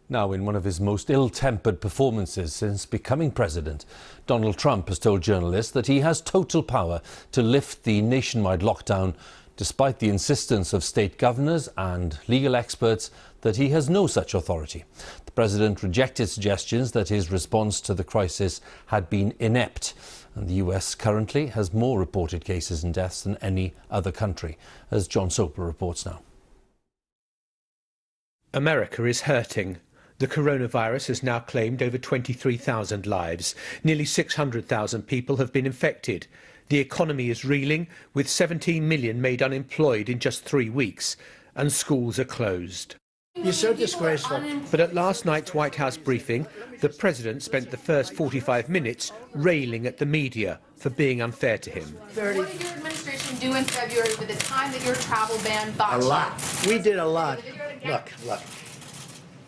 Now, in one of his most ill-tempered performances since becoming president, Donald Trump has told journalists that he has total power to lift the nationwide lockdown, despite the insistence of state governors and legal experts that he has no such authority. The president rejected suggestions that his response to the crisis had been inept. And the US currently has more reported cases and deaths than any other country, as John Soper reports now. America is hurting. The coronavirus has now claimed over 23,000 lives. Nearly 600,000 people have been infected. The economy is reeling, with 17 million made unemployed in just 3 weeks, and schools are closed. You're so disgraceful. But at last night's White House briefing, the president spent the first 45 minutes railing at the media for being unfair to him. What did your administration do in February with the time that your travel ban thought? A lot. We did a lot. Look.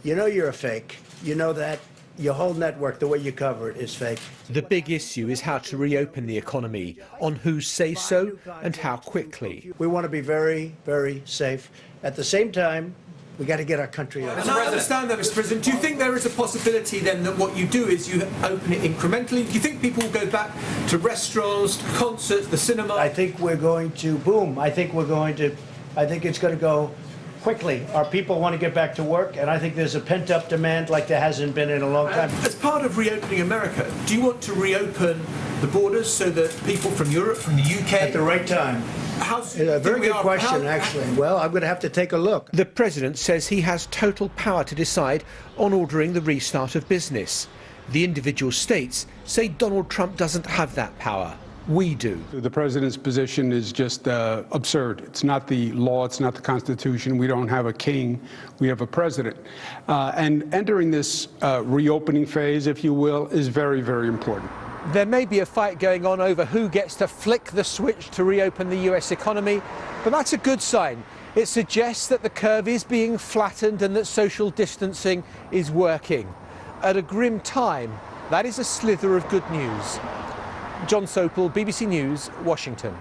You know you're a fake. You know that. Your whole network, the way you cover it, is fake. The big issue is how to reopen the economy, on whose say-so and how quickly. We want to be very, very safe. At the same time, we got to get our country out. And I understand that, Mr. President. Do you think there is a possibility then that what you do is you open it incrementally? Do you think people will go back to restaurants, to concerts, the cinema? I think we're going to boom. I think it's going to go quickly. Our people want to get back to work, and I think there's a pent-up demand like there hasn't been in a long time. As part of reopening America, do you want to reopen the borders so that people from Europe, from the UK... At the right time. A very good question, actually. Well, I'm going to have to take a look. The president says he has total power to decide on ordering the restart of business. The individual states say Donald Trump doesn't have that power. We do. The president's position is just absurd. It's not the law, it's not the Constitution. We don't have a king, we have a president. And entering this reopening phase, if you will, is very, very important. There may be a fight going on over who gets to flick the switch to reopen the US economy, but that's a good sign. It suggests that the curve is being flattened and that social distancing is working. At a grim time, that is a slither of good news. John Sopel, BBC News, Washington.